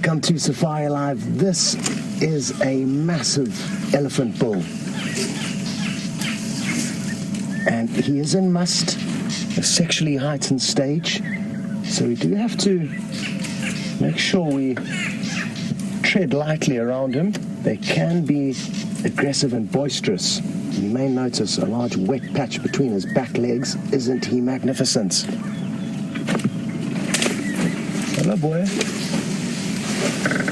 Welcome to SafariLive. This is a massive elephant bull. And he is in must, a sexually heightened stage. So we do have to make sure we tread lightly around him. They can be aggressive and boisterous. You may notice a large wet patch between his back legs. Isn't he magnificent? Hello, boy.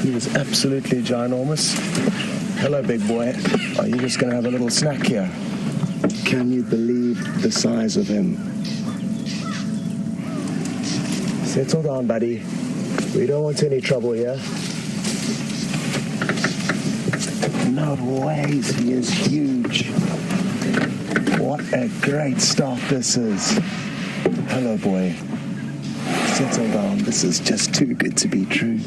He is absolutely ginormous. Hello, big boy. Are you just going to have a little snack here? Can you believe the size of him? Settle down, buddy. We don't want any trouble here. No ways, he is huge. What a great start this is. Hello, boy. Settle down. This is just too good to be true.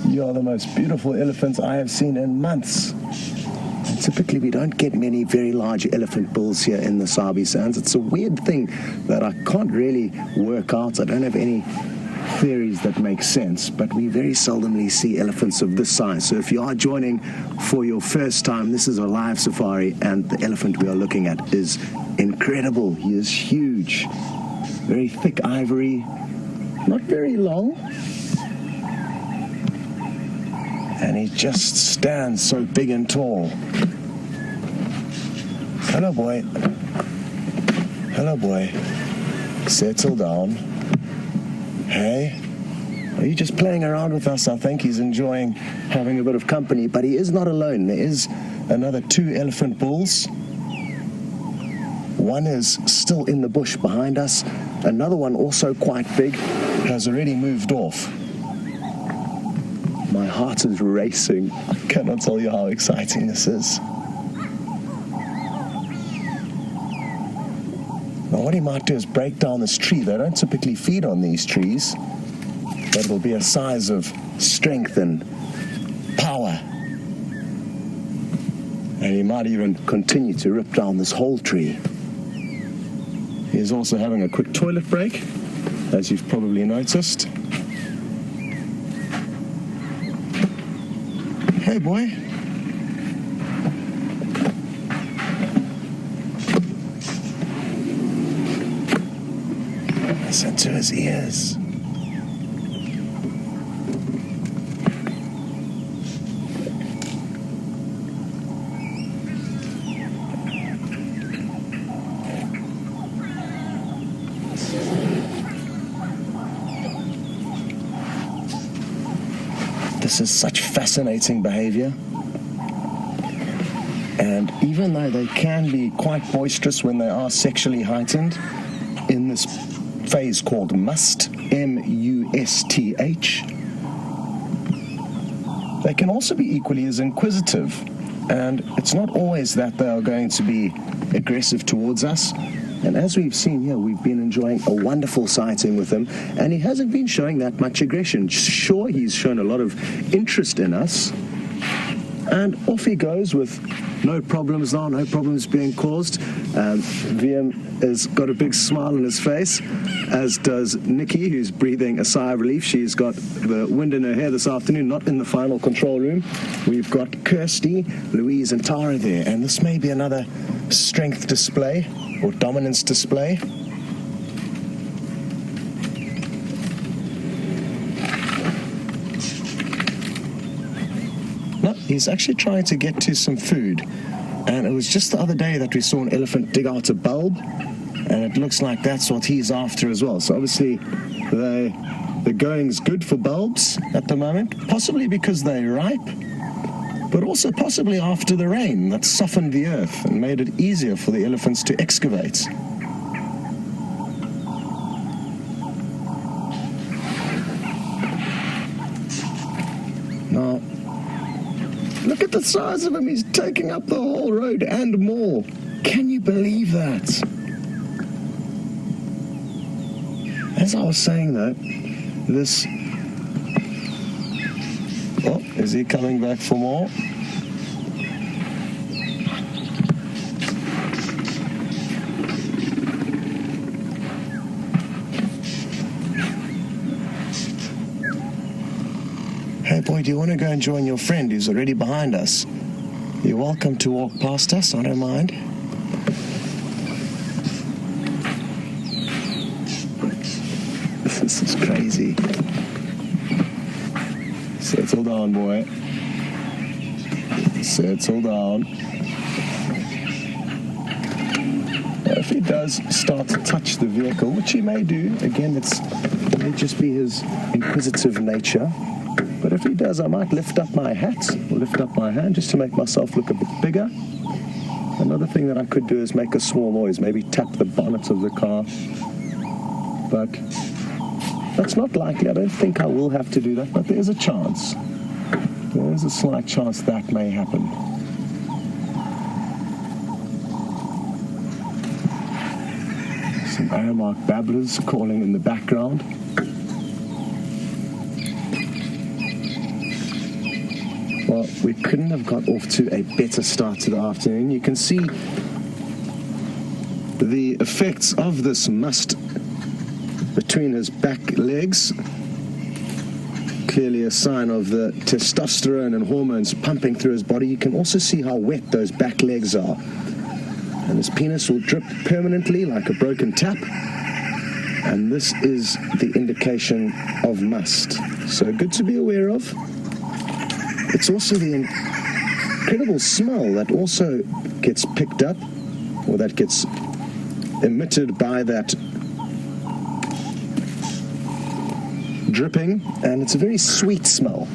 You are the most beautiful elephants I have seen in months. And typically, we don't get many very large elephant bulls here in the Sabi Sands. It's a weird thing that I can't really work out. I don't have any theories that make sense, but we very seldomly see elephants of this size. So if you are joining for your first time, this is a live safari, and the elephant we are looking at is incredible. He is huge. Very thick ivory, not very long. And he just stands so big and tall. Hello, boy. Hello, boy. Settle down. Hey, are you just playing around with us? I think he's enjoying having a bit of company, but he is not alone. There is another 2 elephant bulls. One is still in the bush behind us. Another one, also quite big, has already moved off. My heart is racing. I cannot tell you how exciting this is. Now what he might do is break down this tree. They don't typically feed on these trees, but it'll be a size of strength and power. And he might even continue to rip down this whole tree. He is also having a quick toilet break, as you've probably noticed. Hey, boy. Listen to his ears. This is such fascinating behavior. And even though they can be quite boisterous when they are sexually heightened, in this phase called must, M-U-S-T-H, they can also be equally as inquisitive. And it's not always that they are going to be aggressive towards us. And as we've seen here, we've been enjoying a wonderful sighting with him, and he hasn't been showing that much aggression. Sure, he's shown a lot of interest in us, and off he goes with no problems now, no problems being caused. VM has got a big smile on his face, as does Nikki, who's breathing a sigh of relief. She's got the wind in her hair this afternoon, not in the final control room. We've got Kirsty, Louise, and Tara there, and this may be another strength display or dominance display. No, he's actually trying to get to some food. And it was just the other day that we saw an elephant dig out a bulb, and it looks like that's what he's after as well. So obviously the going's good for bulbs at the moment, possibly because they're ripe, but also possibly after the rain that softened the earth and made it easier for the elephants to excavate. Now, look at the size of him. He's taking up the whole road and more. Can you believe that? As I was saying, though, this... Oh, is he coming back for more? boy, do you want to go and join your friend who's already behind us? You're welcome to walk past us, I don't mind. This is crazy. Settle down, boy. Settle down. If he does start to touch the vehicle, which he may do, again, it may just be his inquisitive nature. But if he does, I might lift up my hat or lift up my hand just to make myself look a bit bigger. Another thing that I could do is make a small noise, maybe tap the bonnet of the car. But that's not likely. I don't think I will have to do that, but there's a chance. There's a slight chance that may happen. Some Aramark babblers calling in the background. Well, we couldn't have got off to a better start to the afternoon. You can see the effects of this must between his back legs. Clearly a sign of the testosterone and hormones pumping through his body. You can also see how wet those back legs are. And his penis will drip permanently like a broken tap. And this is the indication of must. So good to be aware of. It's also the incredible smell that also gets picked up, or that gets emitted by that dripping, and it's a very sweet smell,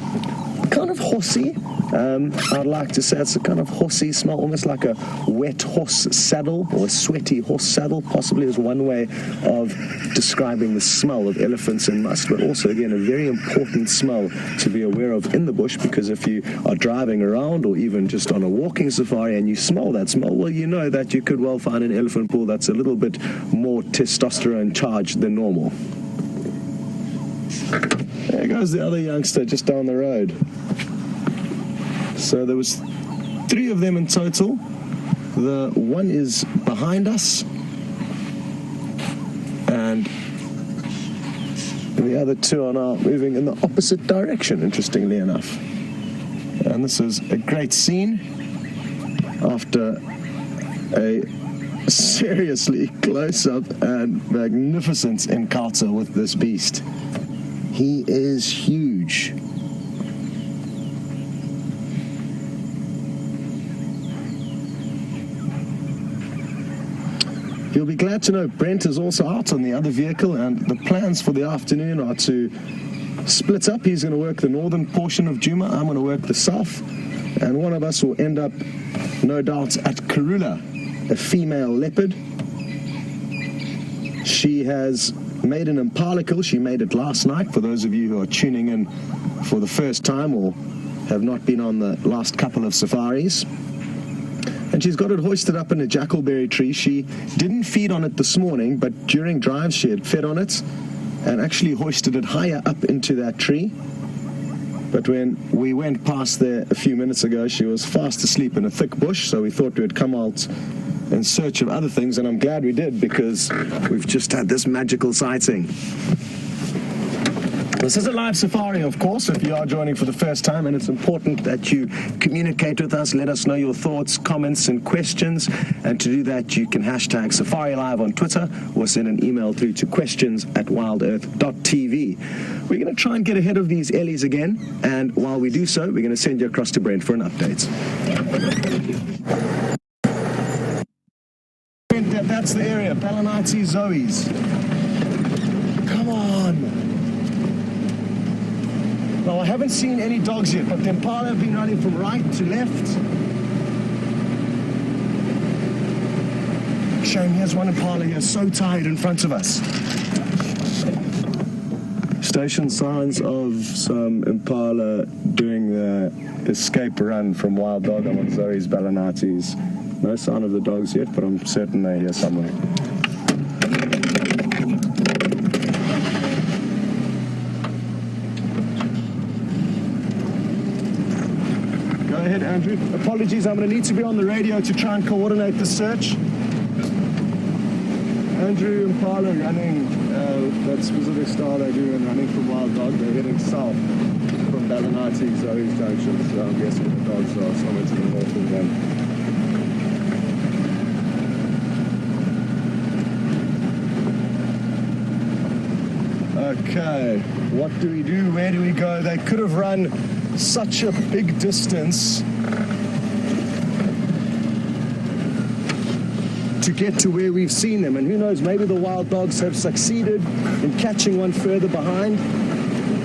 kind of horsey. I'd like to say it's a kind of horsey smell, almost like a wet horse saddle or a sweaty horse saddle, possibly is one way of describing the smell of elephants and musk, but also, again, a very important smell to be aware of in the bush, because if you are driving around or even just on a walking safari and you smell that smell, well, you know that you could well find an elephant pool that's a little bit more testosterone charged than normal. There goes the other youngster just down the road. So there was 3 of them in total. The one is behind us, and the other 2 are now moving in the opposite direction, interestingly enough. And this is a great scene after a seriously close-up and magnificent encounter with this beast. He is huge. You'll be glad to know Brent is also out on the other vehicle, and the plans for the afternoon are to split up. He's going to work the northern portion of Djuma. I'm going to work the south. And one of us will end up, no doubt, at Karula, a female leopard. She has made an impala kill. She made it last night, for those of you who are tuning in for the first time or have not been on the last couple of safaris. And she's got it hoisted up in a jackalberry tree. She didn't feed on it this morning, but during drives she had fed on it and actually hoisted it higher up into that tree. But when we went past there a few minutes ago, she was fast asleep in a thick bush, so we thought we would come out in search of other things, and I'm glad we did, because we've just had this magical sighting. This is a live safari, of course, if you are joining for the first time, and it's important that you communicate with us. Let us know your thoughts, comments, and questions. And to do that, you can hashtag SafariLive on Twitter or send an email through to questions@wildearth.tv. We're going to try and get ahead of these Ellies again, and while we do so, we're going to send you across to Brent for an update. That's the area, Balanati Zoes. Come on. Now, I haven't seen any dogs yet, but the impala have been running from right to left. Shame, here's one impala here, so tired in front of us. Station signs of some impala doing the escape run from wild dog. I'm on Zoe's Balanatis. No sign of the dogs yet, but I'm certain they're here somewhere. Go ahead, Andrew. Apologies, I'm going to need to be on the radio to try and coordinate the search. Andrew Impala running that specific style they do and running from wild dog. They're heading south from Ballinati, Zoe's Junction, so I'm guessing the dogs are somewhere to the north of them. Okay, what do we do? Where do we go? They could have run such a big distance to get to where we've seen them, and who knows, maybe the wild dogs have succeeded in catching one further behind,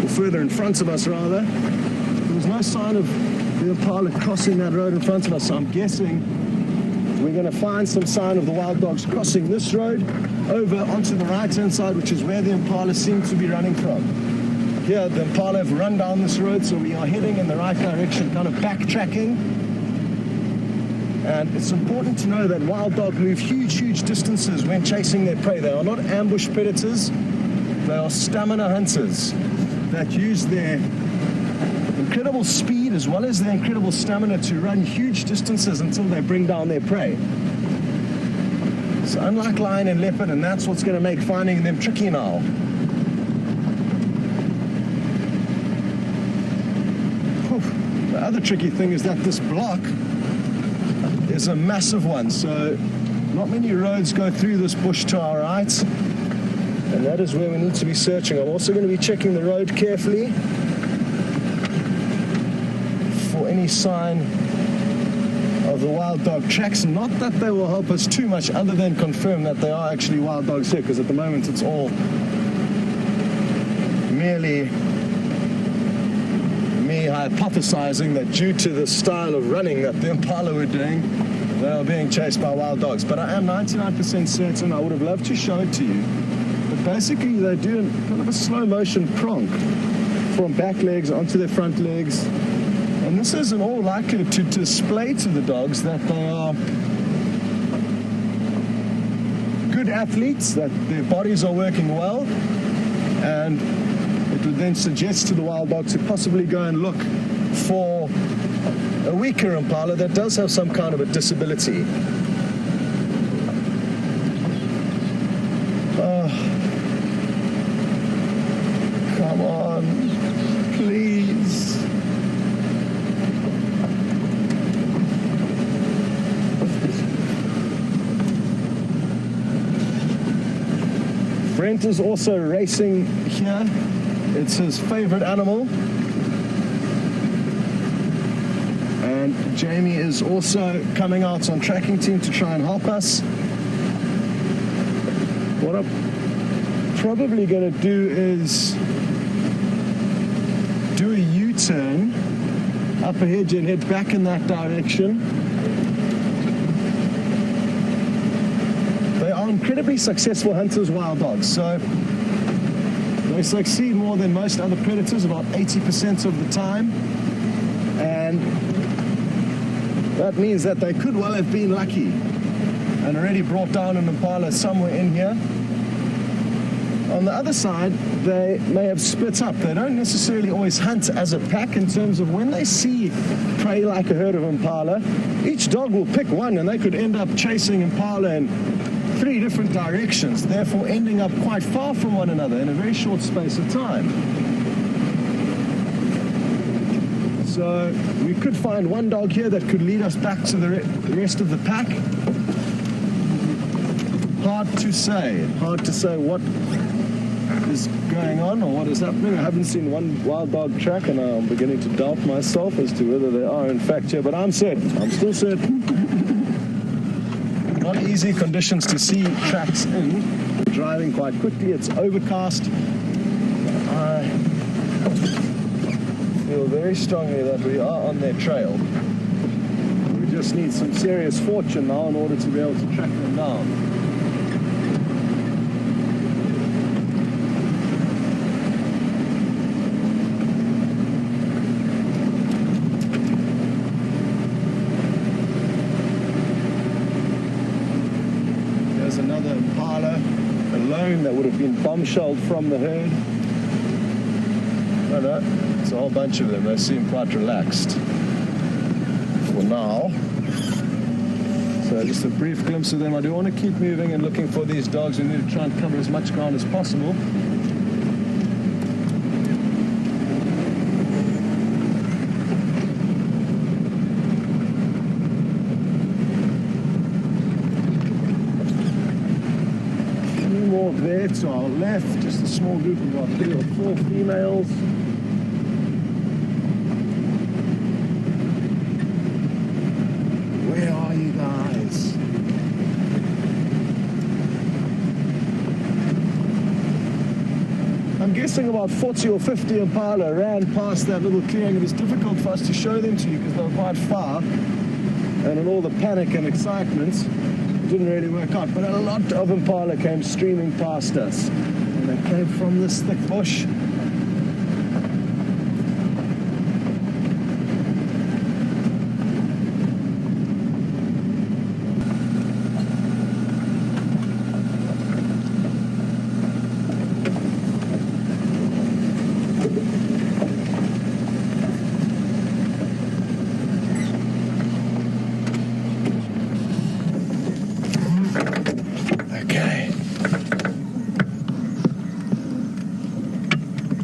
or further in front of us rather. There was no sign of the impala crossing that road in front of us, so I'm guessing we're going to find some sign of the wild dogs crossing this road over onto the right hand side, which is where the impala seem to be running from. Here the impala have run down this road, so we are heading in the right direction, kind of backtracking. And it's important to know that wild dogs move huge distances when chasing their prey. They are not ambush predators, they are stamina hunters that use their incredible speed as well as their incredible stamina to run huge distances until they bring down their prey. So unlike lion and leopard, and that's what's going to make finding them tricky now. The other tricky thing is that this block is a massive one, so not many roads go through this bush to our right, and that is where we need to be searching. I'm also going to be checking the road carefully for any sign of the wild dog tracks. Not that they will help us too much other than confirm that they are actually wild dogs here, because at the moment it's all merely me hypothesizing that due to the style of running that the impala were doing, they are being chased by wild dogs. But I am 99% certain. I would have loved to show it to you, but basically they do kind of a slow motion pronk from back legs onto their front legs, and this is in all likelihood to display to the dogs that they are good athletes, that their bodies are working well, and it would then suggest to the wild dog to possibly go and look for a weaker impala that does have some kind of a disability. Come on, please. Brent is also racing here. It's his favorite animal. And Jamie is also coming out on tracking team to try and help us. What I'm probably going to do is do a U-turn up ahead and head back in that direction. They are incredibly successful hunters, wild dogs, so they succeed more than most other predators, about 80% of the time, and that means that they could well have been lucky and already brought down an impala somewhere in here. On the other side, they may have split up. They don't necessarily always hunt as a pack in terms of when they see prey like a herd of impala, each dog will pick one and they could end up chasing impala in 3 different directions, therefore ending up quite far from one another in a very short space of time. So we could find one dog here that could lead us back to the rest of the pack. Hard to say what is going on or what is happening. I haven't seen one wild dog track, and I'm beginning to doubt myself as to whether they are in fact here, but I'm certain. I'm still certain. Not easy conditions to see tracks in. Driving quite quickly. It's overcast. I feel very strongly that we are on their trail. We just need some serious fortune now in order to be able to track them down. There's another impala alone that would have been bombshelled from the herd. No, it's a whole bunch of them. They seem quite relaxed for now. So just a brief glimpse of them. I do want to keep moving and looking for these dogs. We need to try and cover as much ground as possible. to our left, just a small group of about 3 or 4 females. Where are you guys? I'm guessing about 40 or 50 impala ran past that little clearing. It was difficult for us to show them to you because they were quite far, and in all the panic and excitement it didn't really work out. But a lot of impala came streaming past us, and they came from this thick bush.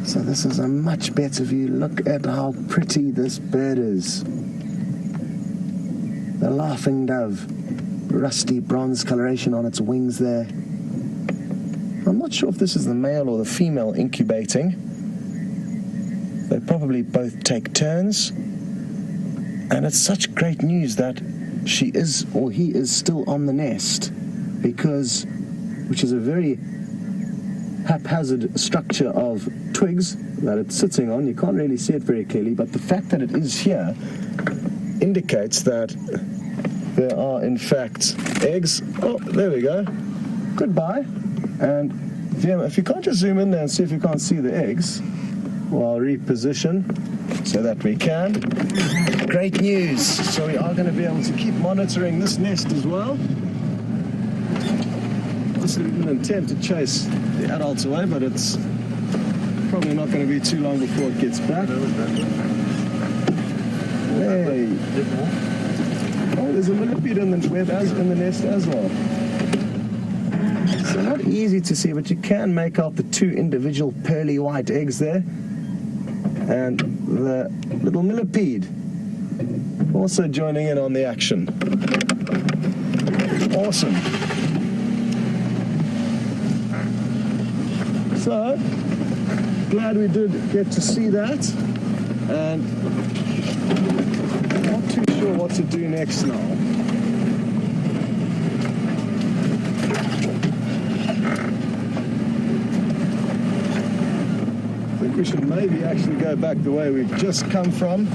So this is a much better view. Look at how pretty this bird is. The laughing dove, rusty bronze coloration on its wings there. I'm not sure if this is the male or the female incubating. They probably both take turns. And it's such great news that she is, or he is, still on the nest, which is a very haphazard structure of twigs that it's sitting on. You can't really see it very clearly, but the fact that it is here indicates that there are in fact eggs. Oh, there we go. Goodbye. And if you can't just zoom in there and see if you can't see the eggs, well, I'll reposition so that we can. Great news. So we are going to be able to keep monitoring this nest as well. This didn't intend to chase the adults away, but it's probably not going to be too long before it gets back. Hey. Oh, there's a millipede in the nest as well. So not easy to see, but you can make out the 2 individual pearly white eggs there. And the little millipede also joining in on the action. Awesome. So, glad we did get to see that, and not too sure what to do next now. I think we should maybe actually go back the way we've just come from.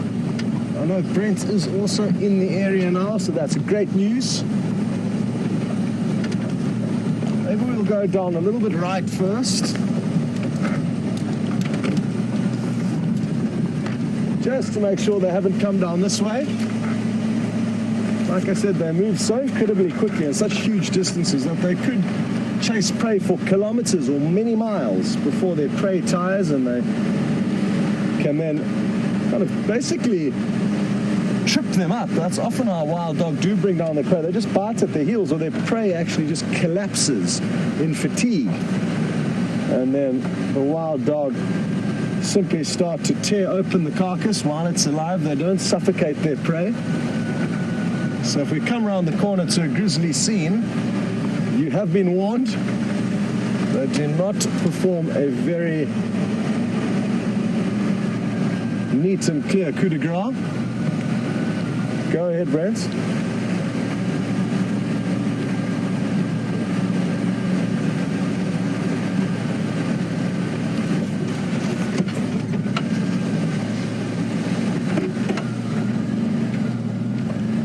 I know Brent is also in the area now, so that's great news. Maybe we'll go down a little bit right first, just to make sure they haven't come down this way. Like I said, they move so incredibly quickly in such huge distances that they could chase prey for kilometers or many miles before their prey tires, and they can then kind of basically trip them up. That's often how wild dog do bring down their prey. They just bite at their heels, or their prey actually just collapses in fatigue. And then the wild dog simply start to tear open the carcass while it's alive. They don't suffocate their prey. So if we come around the corner to a grizzly scene, you have been warned. They do not perform a very neat and clear coup de grace. Go ahead, Brent.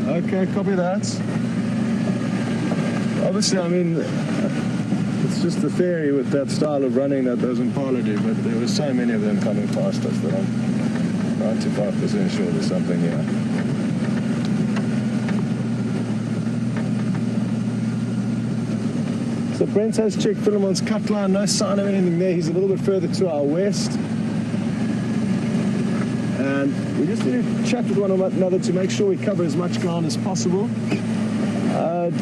Okay, copy that. Obviously, I mean, it's just the theory with that style of running that those impala do, but there were so many of them coming past us that I'm 95% sure there's something here. So Brent has checked Philemon's cut line, no sign of anything there. He's a little bit further to our west. And we just need to chat with one another to make sure we cover as much ground as possible.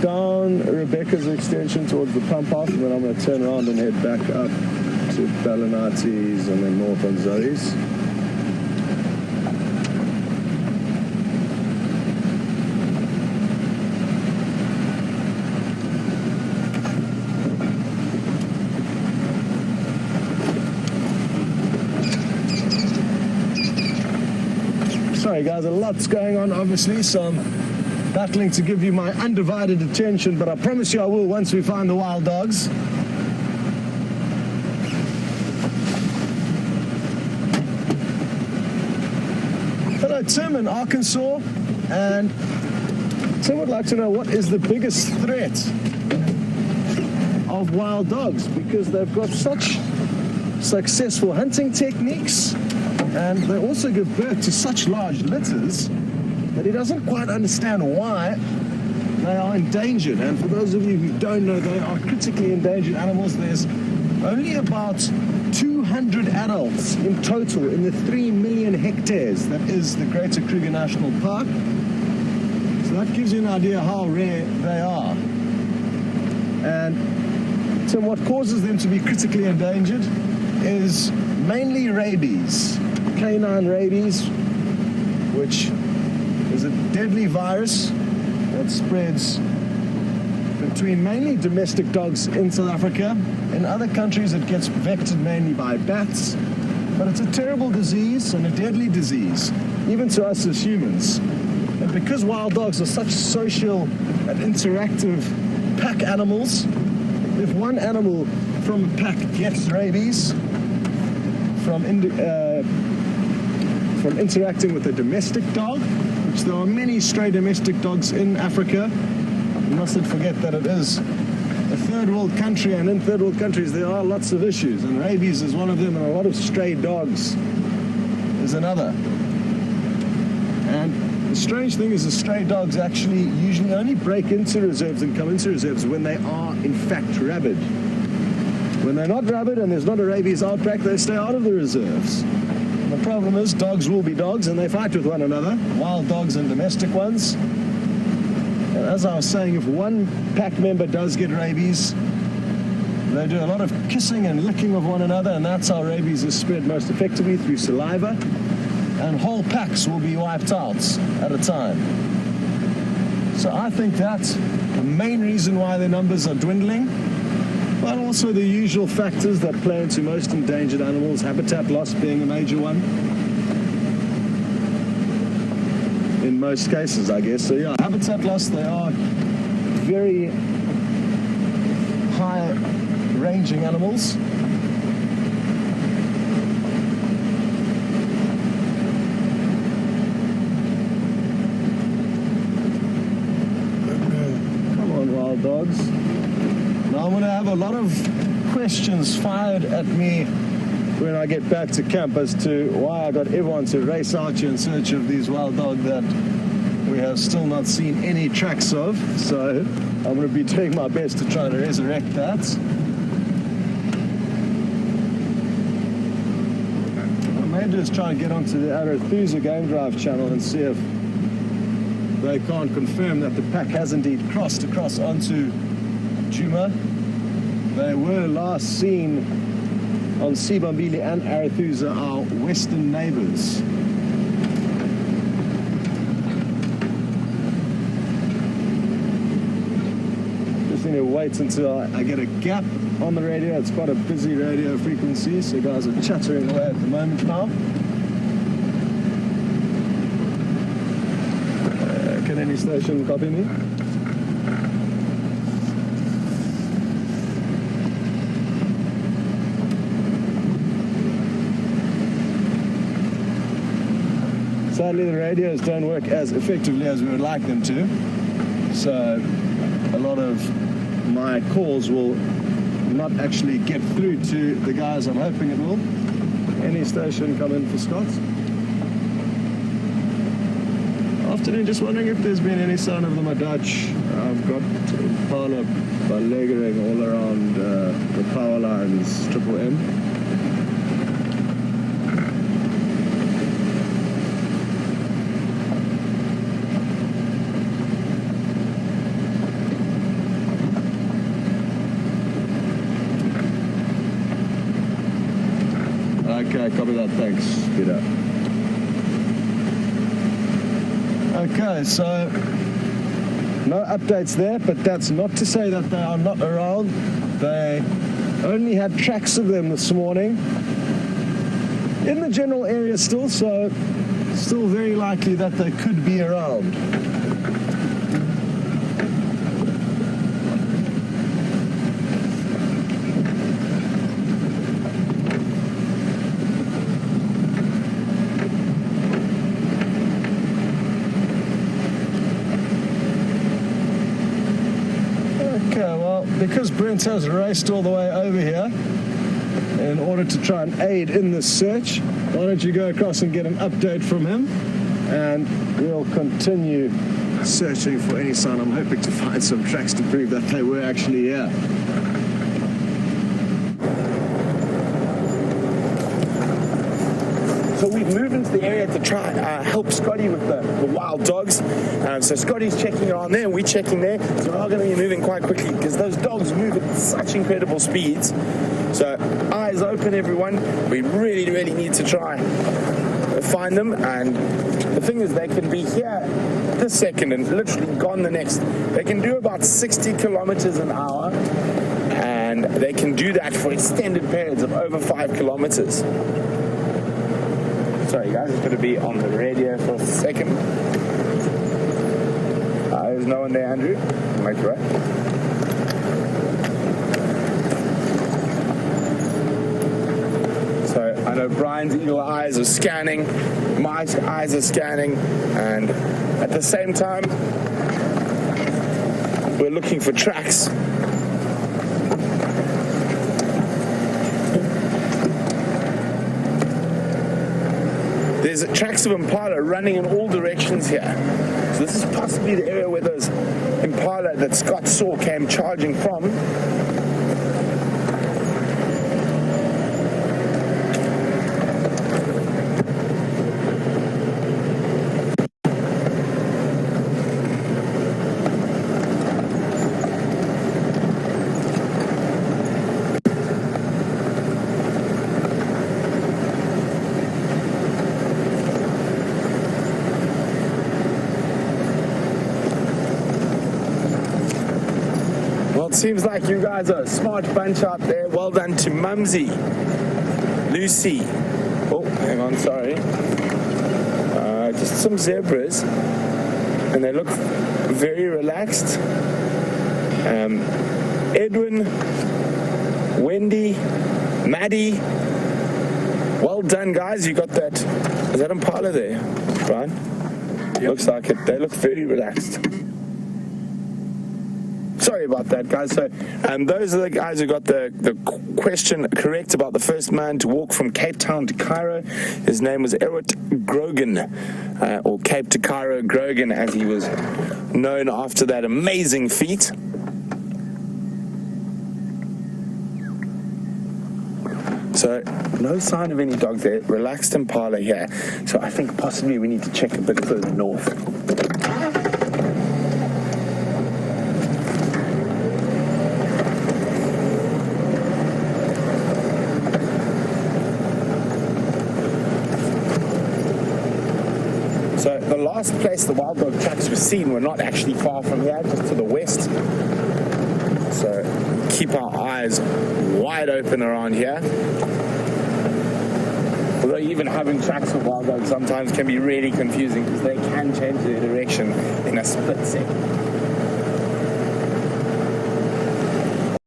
Down Rebecca's extension towards the pump house, and then I'm going to turn around and head back up to Ballinati's and then north on Zoe's. Sorry guys, a lot's going on obviously, so I'm battling to give you my undivided attention, but I promise you I will once we find the wild dogs. Hello Tim in Arkansas, and Tim would like to know what is the biggest threat of wild dogs, because they've got such successful hunting techniques and they also give birth to such large litters that he doesn't quite understand why they are endangered. And for those of you who don't know, they are critically endangered animals. There's only about 200 adults in total in the 3 million hectares that is the Greater Kruger National Park. So that gives you an idea how rare they are. And so what causes them to be critically endangered is mainly rabies, canine rabies, which is a deadly virus that spreads between mainly domestic dogs in South Africa. In other countries it gets vectored mainly by bats, but it's a terrible disease and a deadly disease, even to us as humans. And because wild dogs are such social and interactive pack animals, if one animal from a pack gets rabies from interacting with a domestic dog, which there are many stray domestic dogs in Africa. You mustn't forget that it is a third world country, and in third world countries there are lots of issues, and rabies is one of them, and a lot of stray dogs is another. And the strange thing is the stray dogs actually usually only break into reserves and come into reserves when they are in fact rabid. When they're not rabid and there's not a rabies outbreak, they stay out of the reserves. The problem is dogs will be dogs and they fight with one another, wild dogs and domestic ones. And as I was saying, if one pack member does get rabies, they do a lot of kissing and licking of one another, and that's how rabies is spread most effectively, through saliva. And whole packs will be wiped out at a time. So I think that's the main reason why their numbers are dwindling. But also the usual factors that play into most endangered animals, habitat loss being a major one. In most cases, I guess. So yeah, habitat loss, they are very high-ranging animals. Come on, wild dogs. Now I'm going to have a lot of questions fired at me when I get back to camp as to why I got everyone to race out here in search of these wild dogs that we have still not seen any tracks of. So I'm going to be doing my best to try to resurrect that. What I may do is try and get onto the Arethusa Game Drive channel and see if they can't confirm that the pack has indeed crossed across onto Djuma. They were last seen on Sibambili and Arethusa, our western neighbors. Just need to wait until I get a gap on the radio. It's quite a busy radio frequency, so guys are chattering away at the moment now. Can any station copy me? Sadly, the radios don't work as effectively as we would like them to, so a lot of my calls will not actually get through to the guys I'm hoping it will. Any station come in for Scott? Afternoon, just wondering if there's been any sign of the Madach. I've got Impala belegering all around the power lines, Triple M. Okay, copy that, thanks, Peter. Okay, so no updates there, but that's not to say that they are not around. They only had tracks of them this morning in the general area still, so still very likely that they could be around. Okay, well, because Brent has raced all the way over here in order to try and aid in this search, why don't you go across and get an update from him, and we'll continue searching for any sign. I'm hoping to find some tracks to prove that they were actually here. So we've moved into the area to try help Scotty with the wild dogs. So Scotty's checking around there, and we're checking there. So we're going to be moving quite quickly because those dogs move at such incredible speeds. So eyes open, everyone. We really, really need to try find them. And the thing is, they can be here this second and literally gone the next. They can do about 60 kilometers an hour, and they can do that for extended periods of over 5 kilometers. Sorry guys, it's going to be on the radio for a second. There's no one there, Andrew. Make it right. So I know Brian's eagle eyes are scanning, my eyes are scanning, and at the same time, we're looking for tracks. There's tracks of impala running in all directions here. So this is possibly the area where those impala that Scott saw came charging from. Seems like you guys are a smart bunch out there. Well done to Mumsy, Lucy. Oh, hang on, sorry. Just some zebras, and they look very relaxed. Edwin, Wendy, Maddie. Well done, guys. You got that. Is that impala there, Brian? Yep. Looks like it. They look very relaxed. Sorry about that, guys. So those are the guys who got the question correct about the first man to walk from Cape Town to Cairo. His name was Errett Grogan, or Cape to Cairo Grogan, as he was known after that amazing feat. So no sign of any dogs there. Relaxed impala here. So I think possibly we need to check a bit further north. So the last place the wild dog tracks were seen were not actually far from here, just to the west. So keep our eyes wide open around here. Although even having tracks of wild dogs sometimes can be really confusing because they can change their direction in a split second.